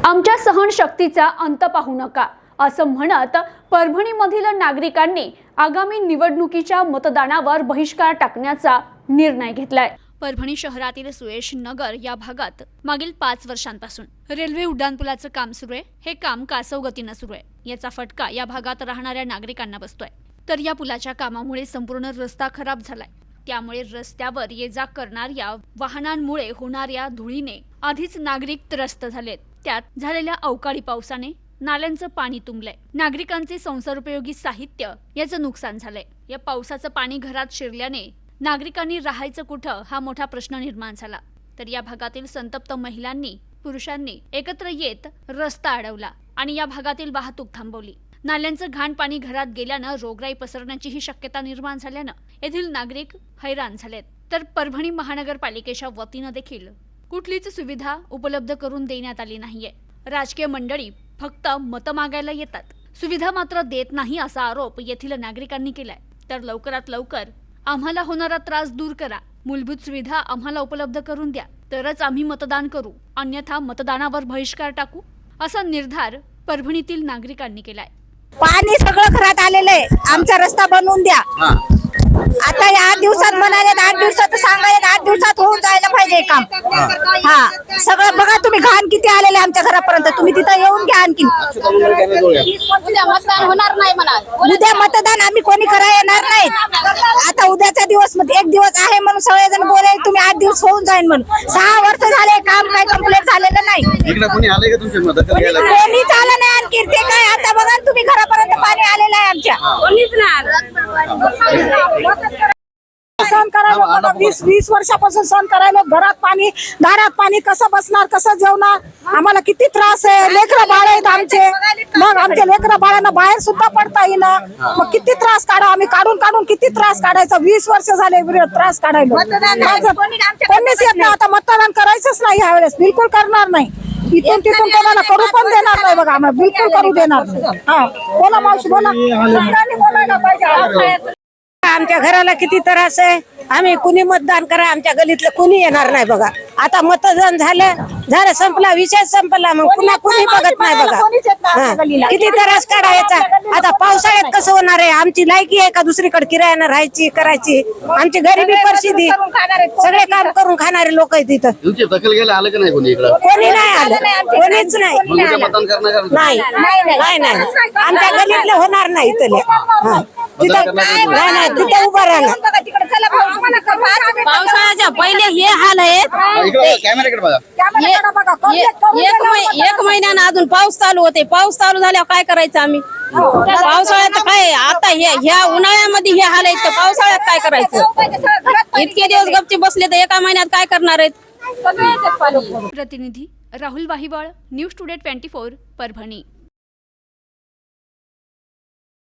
आमच्या सहनशक्तीचा अंत पाहू नका असं म्हणत परभणीमधील नागरिकांनी आगामी निवडणुकीच्या मतदानावर बहिष्कार टाकण्याचा निर्णय घेतलाय। परभणी शहरातील सुयश नगर या भागात मागील 5 वर्षांपासून रेल्वे उड्डाणपुलाचं काम सुरू आहे। हे काम कासव गतीने सुरू आहे। याचा फटका या भागात राहणाऱ्या नागरिकांना बसतोय। तर या पुलाच्या कामामुळे संपूर्ण रस्ता खराब झालाय। त्यामुळे रस्त्यावर ये-जा करणाऱ्या वाहनांमुळे होणाऱ्या धुळीने आधीच नागरिक त्रस्त झालेत। त्यात झालेल्या अवकाळी पावसाने नाल्यांचं पाणी तुंबलंय। नागरिकांचे संसारोपयोगी साहित्य याचं नुकसान झालंय। या पावसाचं पाणी घरात शिरल्याने नागरिकांनी राहायचं कुठं हा मोठा प्रश्न निर्माण झाला। तर या भागातील संतप्त महिलांनी पुरुषांनी एकत्र येत रस्ता अडवला आणि या भागातील वाहतूक थांबवली। नाल्यांचं घाण पाणी घरात गेल्यानं रोगराई पसरण्याचीही शक्यता निर्माण झाल्यानं येथील नागरिक हैराण झालेत। तर परभणी महानगरपालिकेच्या वतीनं देखील कुठलीच सुविधा उपलब्ध करून देण्यात आली नाहीये। राजकीय मंडळी फक्त मत मागायला येतात, सुविधा मात्र देत नाही असा आरोप येथील नागरिकांनी केलाय। तर लवकरात लवकर आम्हाला होणारा त्रास दूर करा, मूलभूत सुविधा आम्हाला उपलब्ध करून द्या, तरच आम्ही मतदान करू, अन्यथा मतदानावर बहिष्कार टाकू असा निर्धार परभणीतील नागरिकांनी केलाय। पाणी सगळं घरात आलेलं आहे, आमचा रस्ता बनवून द्या। आता या 8 दिवसात म्हणाले, 8 दिवसात सांगायला 8 दिवसात होऊन जायला पाहिजे काम। हा सगळं बघा तुम्ही, घाण किती आलेले आमच्या घरापर्यंत, तुम्ही तिथं येऊन घ्या। आणखी उद्या मतदान होणार नाही म्हणा, उद्या मतदान आम्ही कोणी करायला येणार नाही। आता उद्याचा दिवस मध्ये 1 दिवस आहे म्हणून सगळेजण बोलाय तुम्ही 8 दिवस होऊन जाईल म्हणून। 6 वर्ष झाले काम काय कंप्लीट झालेलं नाही। इकडे कोणी आले का तुमच्या मदत करायला? कोणीच आलं नाही आणखी। ते काय आता बघा तुम्ही, घरापर्यंत पाणी आलेलं आहे आमच्या, कोणीच नाही सहन करायला 20 वर्षापासून सहन करायला। घरात पाणी, दारात पाणी, कसं बसणार, कसं जेवणार, आम्हाला किती त्रास आहे। लेकरं बाळ आहेत आमचे, मग आमच्या लेकरं बाळांना बाहेर सुद्धा पडता येईना। मग किती त्रास काढा आम्ही, काढून किती त्रास काढायचा। 20 वर्ष झाले त्रास काढायला, कोणीच येत नाही। आता मतदान करायचंच नाही यावेळेस, बिलकुल करणार नाही। इथून तिथून कोणाला करू पण देणार नाही बघा, आम्हाला बिलकुल करू देणार नाही। हा बोला मावशी बोला, सरकारने बोलायला पाहिजे। आमच्या घराला किती त्रास आहे। आम्ही कुणी मतदान करा, आमच्या गलीतलं कुणी येणार नाही बघा। आता मतदान झालं संपला, विषय संपला, मग पुन्हा कुणी बघत नाही बघा। किती त्रास काढायचा। आता पावसाळ्यात कसं होणार आहे, आमची लायकी आहे का दुसरीकडे किरायानं राहायची करायची। आमची गरिबी परिस्थिती, सगळे काम करून खाणारे लोक आहेत तिथं। तुमची दखल घ्यायला आलं की नाही कोणी इकडे? कोणी नाही आलं, कोणीच नाही। मतदान करणार नाही आमच्या गलीतले होणार नाही इथले, तिथं नाही तिथं उभा राहणार। पावसाळ्याच्या पहिले हे हाल आहे। कॅमेराकडे बघा। एक महिन्यानं अजून पाऊस चालू होते, पाऊस चालू झाल्यावर काय करायचं आम्ही? पावसाळ्यात काय, आता ह्या उन्हाळ्यामध्ये हे हाल आहेत, पावसाळ्यात काय करायचं? इतके दिवस गपची बसले तर एका महिन्यात काय करणार आहेत? प्रतिनिधी राहुल वाहिवाळ, न्यूज टुडे 24 परभणी।